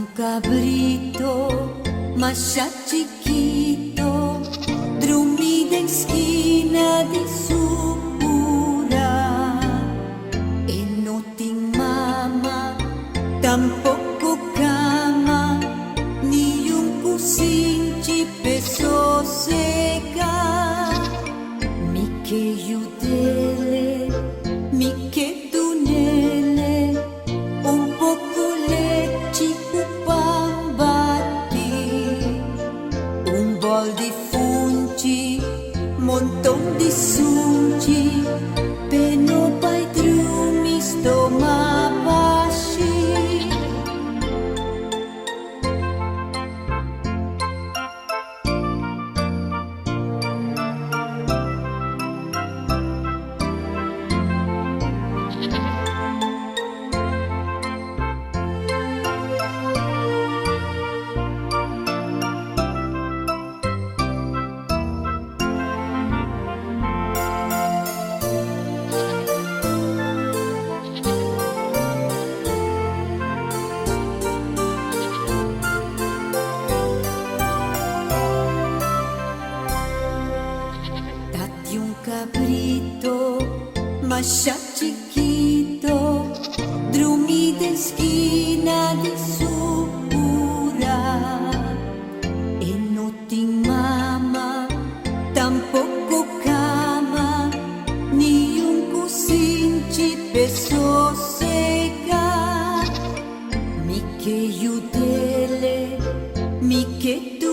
un cabrito, mascia chiquito, dormida en esquina de su pura. E no tin mama, tampoco cama, ni un cusinchi peso seca. Mi che yudele, mi che tunele, un poco lecci upambati, un bol di funci, montón di sunci, peno pai drumi stomapashi. Dati un cabrito, mascia chiquito, dormida en esquina de su pura. E no tin mama, tampoco cama, ni un cusinchi peso seca. Mi che yudele, mi che tu